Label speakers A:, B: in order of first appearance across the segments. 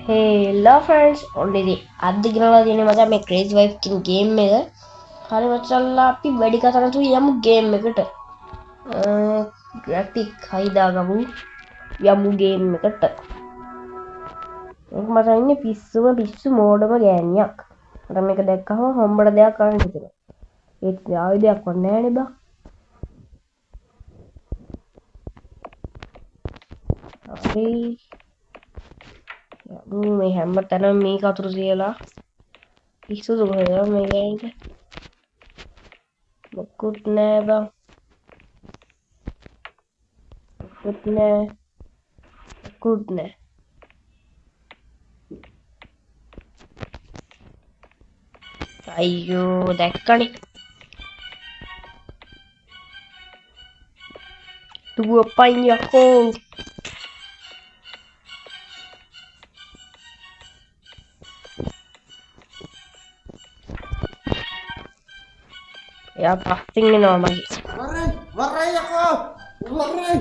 A: Hello friends, already අද ගෙනලා තියෙන මචං මේ Crazy Wife කියන ගේම් එක. හරි මචංලා අපි වැඩි කතා නැතුව යමු ගේම් එකට. ග්‍රැෆික් හයි දාගමු. යමු ගේම් එකට. ඒක මචං ඉන්නේ පිස්සු මෝඩම ගෑණියක්. මට මේක දැක්කම හොම්බට දෙයක් කරන්න හිතෙනවා. ඒත් ආයුධයක් වත් නැහැ නේ බා. හරි. මේ හැමතැනම මේ කතුරු තියලා පිස්සුද කොහෙද මේ ගෑනිට? මොකුත් නෑ බං. මොකුත් නෑ. අයියෝ දැක්කනේ. Tua panyaho. Ya pasting ni nama lagi.
B: Waray ako! Waray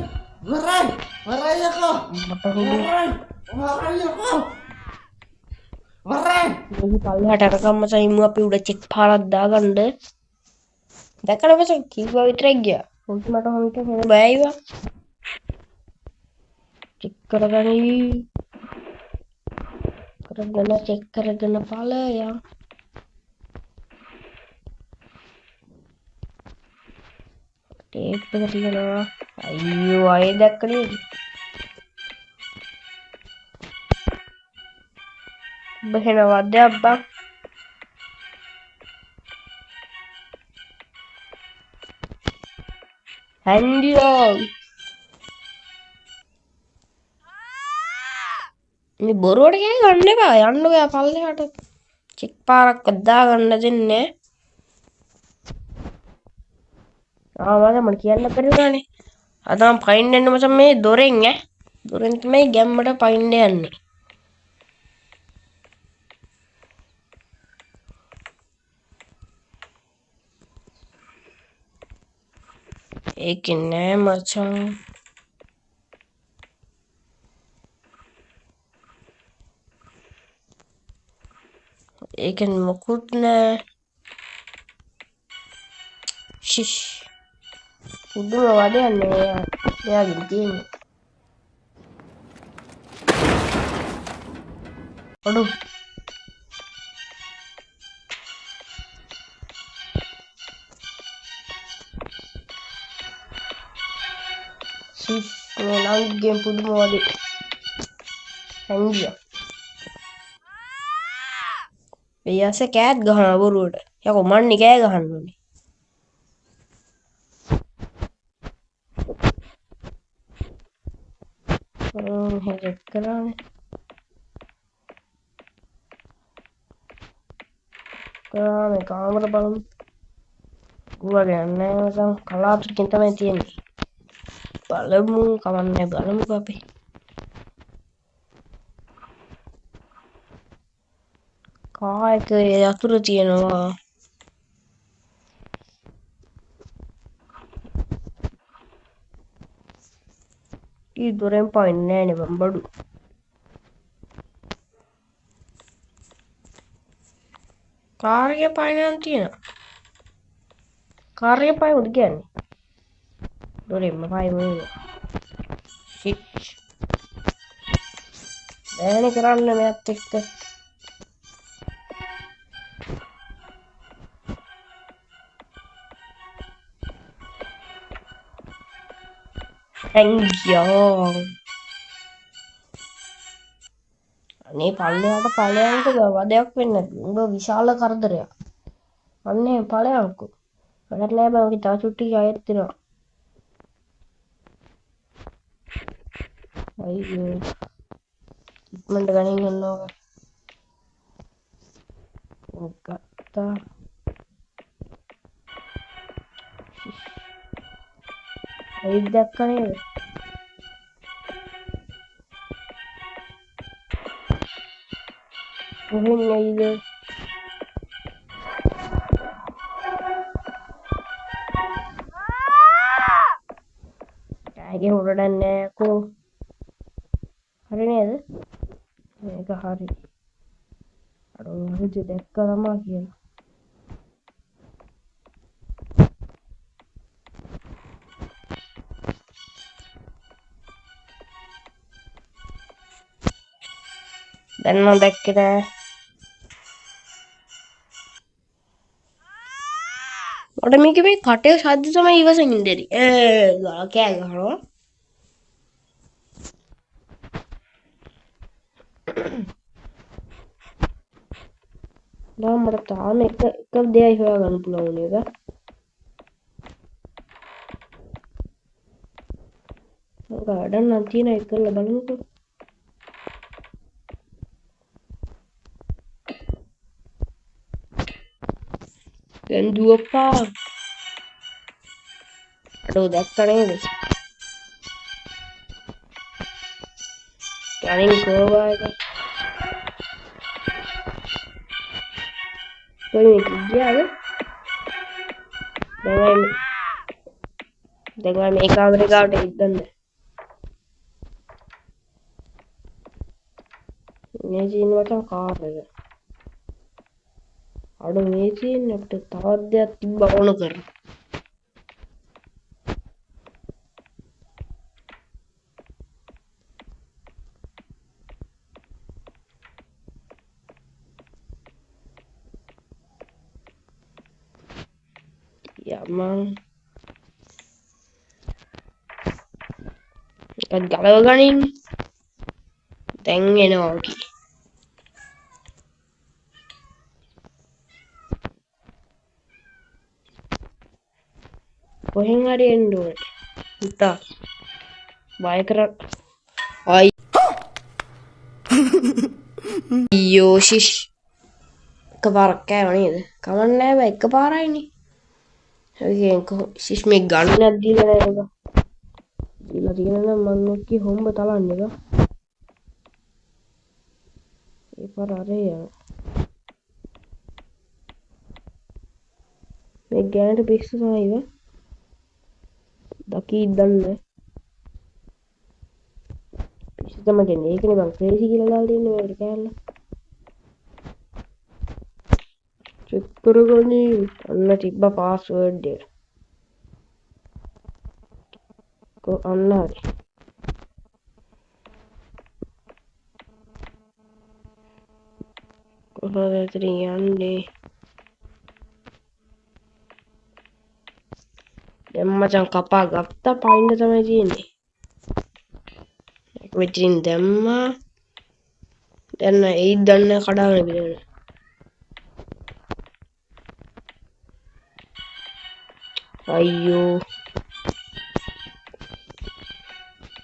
B: ako!
A: Ini paling ada rekam masa imu api udah cek palat dagan deh. Dah kan apa sih? Kiwa witrek ya. Mungkin mata kami kan yang bayi ba. Cek kerana ini. Kerana cek kerana pala ya. Tek kerana. Ayo ayo dah kali. Bahena wadah bang. Handiong. මේ බොරුවට කෑ ගන්න එපා. යන්න ඔයා පල්ලෙහාට. Check පාරක් අදා ගන්න දෙන්නේ. මට කියන්න බැරිුණානේ. අද මම පයින් යන්න මචං මේ දොරෙන් ඈ. දොරෙන් තමයි ගැම්මට පයින් යන්නේ. ඒක නෑ මචං. ඒකෙන් මොකුත් නෑ. ෂිෂ්. පුදුම වදයක් නේ එයාගෙන් තියෙන්නේ. අඩු. ෂිෂ් මේ නංගිගෙන් පුදුම වදේ. හැංගියා. එයාස කෑත් ගහනවා බොරුවට. යකෝ මන්නේ කෑ ගහන්න ඕනේ. හෙරෙක් කරානේ. මේ කාමර බලමු. ගුවා ගන්නේ නැසම් කලාපකින් තමයි තියෙන්නේ. බලමු කවන්නේ බලමුකෝ අපි. කායක යතුරු තියෙනවා. ඊ දොරෙන් පයින්නේ නෑනේ බම් බඩු. කාර් එකේ පයින්නන් තියෙනවා. කාර් එකේ පයින්ද කියන්නේ? දොරෙන්ම පයින්නේ. ෂිට්. දැනේ කරන්න මෙයත් එක්ක. ඇංගියෝ. අනේ පල්ලෙහාට ඵලයන්කෝ වදයක් වෙන්නේ නැති. උඹ විශාල කරදරයක්. අන්නේ ඵලයන්කෝ. වැඩක් නෑ බං ඔකේ තව චුට්ටි ආයෙත් දෙනවා. අයියෝ. ඉක්මනට ගනින් යනවා. ගත්තා. අයිත් දැක්ක නේද? කොහෙන් ඇයිද? ටැගේ හොරඩන්නේ කො. හරි නේද? මේක හරි. අර උන්වහන්සේ දැක්ක තමා කියලා. දැන් මම දැක්කේ නෑ. මට මේක මේ කටේ ශබ්ද තමයි ඉවසන් ඉඳරි. ගාලා කෑ ගහනවා. මට තාම එක දෙයයි හොයාගන්න පුළුවන් නේද? ගාඩන් නම් තියෙන එක කරලා බලමුකෝ. දැන් දුවපා. අඩෝ දැක්ක නේද? කලින් කෝවා එක. කොහෙද ගියාද? දැන් මේ කාමරේ ගාවට ඉද්දන්න. මේ ජීන් වටම කාර් එක. අඩ මේ ජීන් එකට තවත් දෙයක් තිබ්බ ඕන කර. යමන් එකත් ගලව ගනින්. දැන් එනවා කි. කොහෙන් හරි එන්න ඕනේ. හිතා. බය කර අයියෝ ෂිෂ්. එකපාරක් කෑව නේද? කමන්නේ නැහැ බෑ එකපාරයිනේ. ඒකෙන් ෂිෂ් මේ ගන්නක් දීලා නැහැ නේද? දීලා තියෙන නම් මම නොකී හොම්බ තලන්න එක. ඒ පාර අරේ යන. මේ ගෑනට පිස්සු තමයි ව. දකී දන්නේ. පිස්සු තමයි කියන්නේ. ඒකනේ මං ක්‍රේසි කියලා දාලා තියන්නේ මේකට කෑල්ල. චෙක් කරගනි. අන්න තිබ්බ පාස්වර්ඩ් එක. අන්න හරි. කොහොමද ඉතින් යන්නේ? දැන් මචං කපා ගත්තා පයින්න තමයි තියෙන්නේ. ඒක මෙතනින් දැම්මා. දැන් එයි දන්න කඩාගෙන බිරෙන්න. අයියෝ.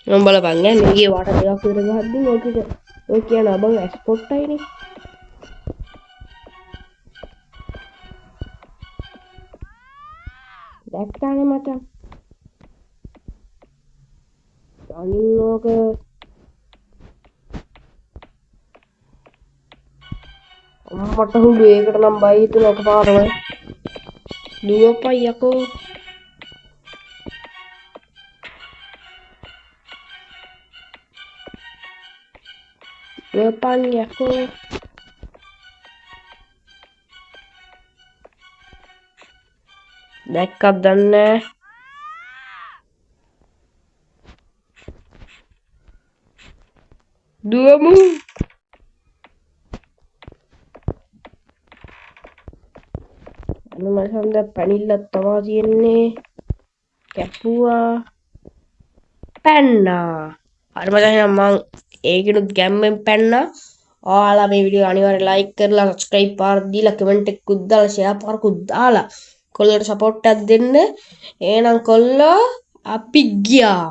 A: මම බලපන් ඈ මේකේ වාට දෙකක් විතර ගහද්දි ඔය කියන අබං එක්ස්පෝර්ට් අයිනේ. දැක්කානේ මචං. අනින්නෝක අම්මට හුළු ඒකට නම් බයි හිතුන එකපාරම. දුවපයි යකෝ. දුවපන් යකෝ. දැක්කත් දන්නේ දුවමු. මචං දැන් පැනිල්ලක් තමයි තියෙන්නේ. කැපුවා. පැන්නා. හරි මචං මං ඒකිනුත් ගැම්මෙන් පැන්නා. ඔයාලා මේ වීඩියෝ අනිවාර්යෙන් ලයික් කරලා සබ්ස්ක්‍රයිබ් පාරක් දීලා කමෙන්ට් එකකුත් දාලා ෂෙයා පාරකුත් දාලා කොල්ලට සපෝට් එකක් දෙන්න. එහෙනම් කොල්ලෝ අපි ගියා.